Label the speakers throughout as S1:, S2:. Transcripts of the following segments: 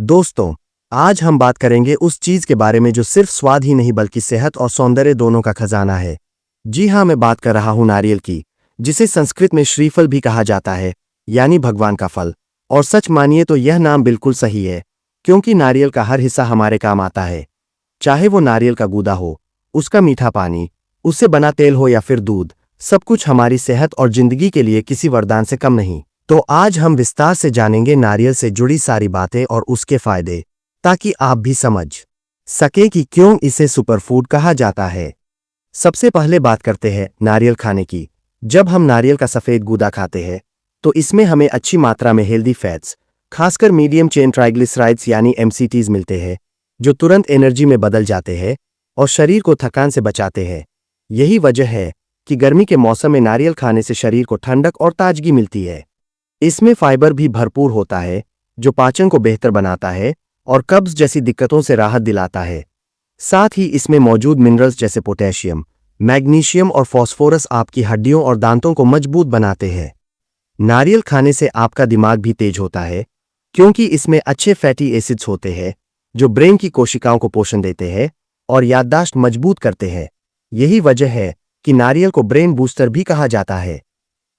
S1: दोस्तों, आज हम बात करेंगे उस चीज के बारे में जो सिर्फ स्वाद ही नहीं बल्कि सेहत और सौंदर्य दोनों का खजाना है। जी हाँ, मैं बात कर रहा हूँ नारियल की, जिसे संस्कृत में श्रीफल भी कहा जाता है, यानी भगवान का फल। और सच मानिए तो यह नाम बिल्कुल सही है, क्योंकि नारियल का हर हिस्सा हमारे काम आता है। चाहे वो नारियल का गूदा हो, उसका मीठा पानी, उससे बना तेल हो या फिर दूध, सब कुछ हमारी सेहत और जिंदगी के लिए किसी वरदान से कम नहीं। तो आज हम विस्तार से जानेंगे नारियल से जुड़ी सारी बातें और उसके फायदे, ताकि आप भी समझ सके कि क्यों इसे सुपरफूड कहा जाता है। सबसे पहले बात करते हैं नारियल खाने की। जब हम नारियल का सफेद गूदा खाते हैं तो इसमें हमें अच्छी मात्रा में हेल्दी फैट्स, खासकर मीडियम चेन ट्राइग्लिसराइड्स यानी एमसीटीज मिलते हैं, जो तुरंत एनर्जी में बदल जाते हैं और शरीर को थकान से बचाते हैं। यही वजह है कि गर्मी के मौसम में नारियल खाने से शरीर को ठंडक और ताजगी मिलती है। इसमें फाइबर भी भरपूर होता है, जो पाचन को बेहतर बनाता है और कब्ज जैसी दिक्कतों से राहत दिलाता है। साथ ही इसमें मौजूद मिनरल्स जैसे पोटेशियम, मैग्नीशियम और फास्फोरस आपकी हड्डियों और दांतों को मजबूत बनाते हैं। नारियल खाने से आपका दिमाग भी तेज होता है, क्योंकि इसमें अच्छे फैटी एसिड्स होते हैं, जो ब्रेन की कोशिकाओं को पोषण देते हैं और याददाश्त मजबूत करते हैं। यही वजह है कि नारियल को ब्रेन बूस्टर भी कहा जाता है।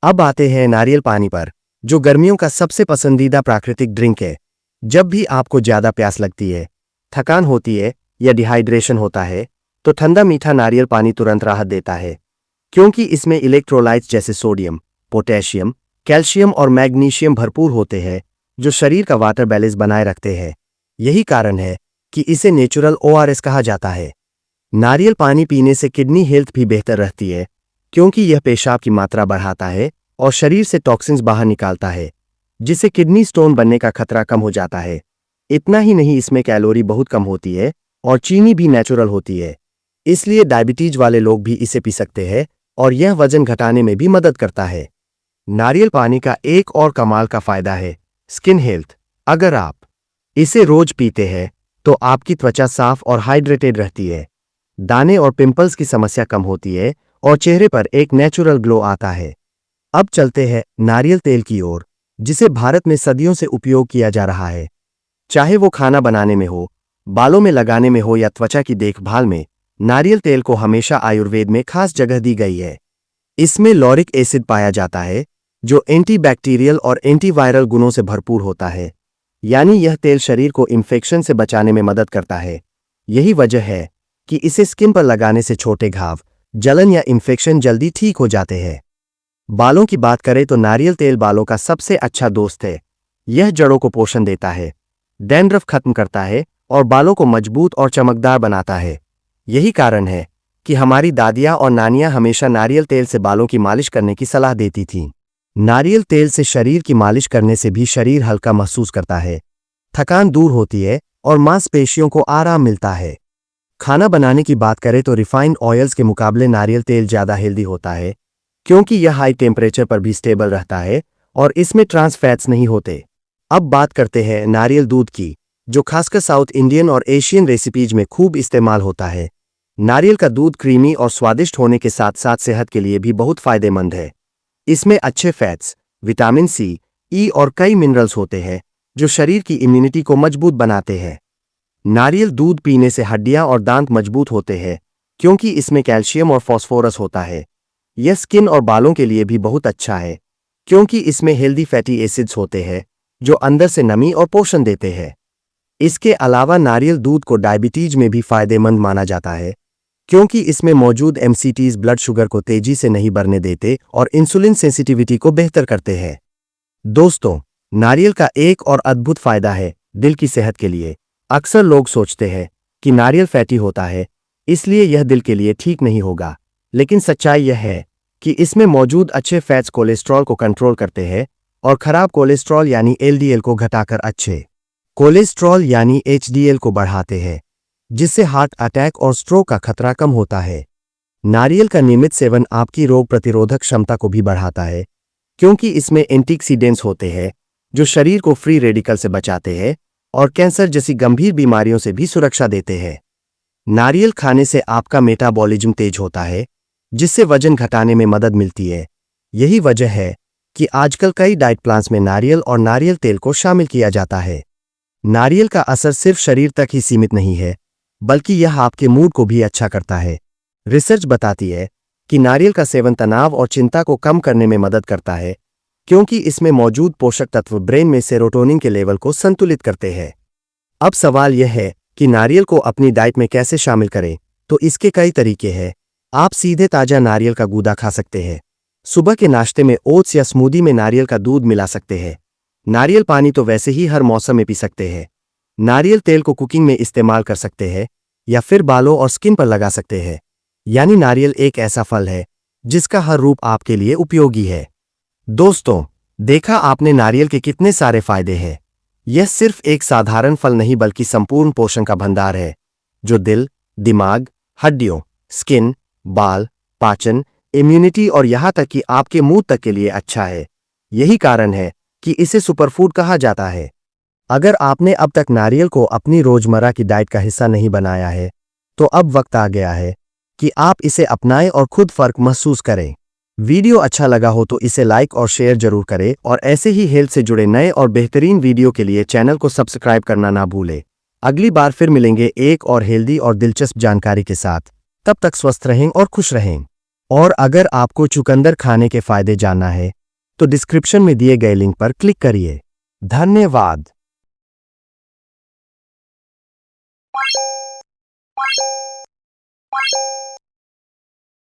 S1: अब आते हैं नारियल पानी पर, जो गर्मियों का सबसे पसंदीदा प्राकृतिक ड्रिंक है। जब भी आपको ज्यादा प्यास लगती है, थकान होती है या डिहाइड्रेशन होता है, तो ठंडा मीठा नारियल पानी तुरंत राहत देता है, क्योंकि इसमें इलेक्ट्रोलाइट्स जैसे सोडियम, पोटेशियम, कैल्शियम और मैग्नीशियम भरपूर होते हैं, जो शरीर का वाटर बैलेंस बनाए रखते हैं। यही कारण है कि इसे नेचुरल ओआरएस कहा जाता है। नारियल पानी पीने से किडनी हेल्थ भी बेहतर रहती है, क्योंकि यह पेशाब की मात्रा बढ़ाता है और शरीर से टॉक्सिन्स बाहर निकालता है, जिससे किडनी स्टोन बनने का खतरा कम हो जाता है। इतना ही नहीं, इसमें कैलोरी बहुत कम होती है और चीनी भी नेचुरल होती है, इसलिए डायबिटीज वाले लोग भी इसे पी सकते हैं और यह वजन घटाने में भी मदद करता है। नारियल पानी का एक और कमाल का फायदा है स्किन हेल्थ। अगर आप इसे रोज पीते हैं तो आपकी त्वचा साफ और हाइड्रेटेड रहती है, दाने और पिंपल्स की समस्या कम होती है और चेहरे पर एक नेचुरल ग्लो आता है। अब चलते हैं नारियल तेल की ओर, जिसे भारत में सदियों से उपयोग किया जा रहा है। चाहे वो खाना बनाने में हो, बालों में लगाने में हो या त्वचा की देखभाल में, नारियल तेल को हमेशा आयुर्वेद में खास जगह दी गई है। इसमें लॉरिक एसिड पाया जाता है, जो एंटीबैक्टीरियल और एंटीवायरल गुणों से भरपूर होता है, यानी यह तेल शरीर को इन्फेक्शन से बचाने में मदद करता है। यही वजह है कि इसे स्किन पर लगाने से छोटे घाव, जलन या इन्फेक्शन जल्दी ठीक हो जाते हैं। बालों की बात करें तो नारियल तेल बालों का सबसे अच्छा दोस्त है। यह जड़ों को पोषण देता है, डैंड्रफ खत्म करता है और बालों को मजबूत और चमकदार बनाता है। यही कारण है कि हमारी दादियाँ और नानियाँ हमेशा नारियल तेल से बालों की मालिश करने की सलाह देती थीं। नारियल तेल से शरीर की मालिश करने से भी शरीर हल्का महसूस करता है, थकान दूर होती है और मांसपेशियों को आराम मिलता है। खाना बनाने की बात करें तो रिफाइंड ऑयल्स के मुकाबले नारियल तेल ज़्यादा हेल्दी होता है, क्योंकि यह हाई टेम्परेचर पर भी स्टेबल रहता है और इसमें ट्रांस फैट्स नहीं होते। अब बात करते हैं नारियल दूध की, जो खासकर साउथ इंडियन और एशियन रेसिपीज में खूब इस्तेमाल होता है। नारियल का दूध क्रीमी और स्वादिष्ट होने के साथ साथ सेहत के लिए भी बहुत फायदेमंद है। इसमें अच्छे फैट्स, विटामिन सी, ई और कई मिनरल्स होते हैं, जो शरीर की इम्यूनिटी को मजबूत बनाते हैं। नारियल दूध पीने से हड्डियां और दांत मजबूत होते हैं, क्योंकि इसमें कैल्शियम और फास्फोरस होता है। यह स्किन और बालों के लिए भी बहुत अच्छा है, क्योंकि इसमें हेल्दी फैटी एसिड्स होते हैं, जो अंदर से नमी और पोषण देते हैं। इसके अलावा नारियल दूध को डायबिटीज में भी फायदेमंद माना जाता है, क्योंकि इसमें मौजूद एमसीटीज ब्लड शुगर को तेजी से नहीं बढ़ने देते और इंसुलिन सेंसिटिविटी को बेहतर करते हैं। दोस्तों, नारियल का एक और अद्भुत फायदा है दिल की सेहत के लिए। अक्सर लोग सोचते हैं कि नारियल फैटी होता है, इसलिए यह दिल के लिए ठीक नहीं होगा, लेकिन सच्चाई यह है कि इसमें मौजूद अच्छे फैट्स कोलेस्ट्रॉल को कंट्रोल करते हैं और खराब कोलेस्ट्रॉल यानी एलडीएल को घटाकर अच्छे कोलेस्ट्रॉल यानी एचडीएल को बढ़ाते हैं, जिससे हार्ट अटैक और स्ट्रोक का खतरा कम होता है। नारियल का नियमित सेवन आपकी रोग प्रतिरोधक क्षमता को भी बढ़ाता है, क्योंकि इसमें एंटीऑक्सीडेंट्स होते हैं, जो शरीर को फ्री रेडिकल से बचाते हैं और कैंसर जैसी गंभीर बीमारियों से भी सुरक्षा देते हैं। नारियल खाने से आपका मेटाबॉलिज्म तेज होता है, जिससे वजन घटाने में मदद मिलती है। यही वजह है कि आजकल कई डाइट प्लान्स में नारियल और नारियल तेल को शामिल किया जाता है। नारियल का असर सिर्फ शरीर तक ही सीमित नहीं है, बल्कि यह आपके मूड को भी अच्छा करता है। रिसर्च बताती है कि नारियल का सेवन तनाव और चिंता को कम करने में मदद करता है, क्योंकि इसमें मौजूद पोषक तत्व ब्रेन में सेरोटोनिन के लेवल को संतुलित करते हैं। अब सवाल यह है कि नारियल को अपनी डाइट में कैसे शामिल करें, तो इसके कई तरीके हैं। आप सीधे ताजा नारियल का गूदा खा सकते हैं। सुबह के नाश्ते में ओट्स या स्मूदी में नारियल का दूध मिला सकते हैं। नारियल पानी तो वैसे ही हर मौसम में पी सकते हैं। नारियल तेल को कुकिंग में इस्तेमाल कर सकते हैं या फिर बालों और स्किन पर लगा सकते हैं। यानी नारियल एक ऐसा फल है जिसका हर रूप आपके लिए उपयोगी है। दोस्तों, देखा आपने नारियल के कितने सारे फायदे हैं। यह सिर्फ एक साधारण फल नहीं बल्कि संपूर्ण पोषण का भंडार है, जो दिल, दिमाग, हड्डियों, स्किन, बाल, पाचन, इम्यूनिटी और यहाँ तक कि आपके मूड तक के लिए अच्छा है। यही कारण है कि इसे सुपरफूड कहा जाता है। अगर आपने अब तक नारियल को अपनी रोजमर्रा की डाइट का हिस्सा नहीं बनाया है, तो अब वक्त आ गया है कि आप इसे अपनाएं और खुद फर्क महसूस करें। वीडियो अच्छा लगा हो तो इसे लाइक और शेयर जरूर करें और ऐसे ही हेल्थ से जुड़े नए और बेहतरीन वीडियो के लिए चैनल को सब्सक्राइब करना ना भूलें। अगली बार फिर मिलेंगे एक और हेल्दी और दिलचस्प जानकारी के साथ। तब तक स्वस्थ रहें और खुश रहें। और अगर आपको चुकंदर खाने के फायदे जानना है तो डिस्क्रिप्शन में दिए गए लिंक पर क्लिक करिए। धन्यवाद।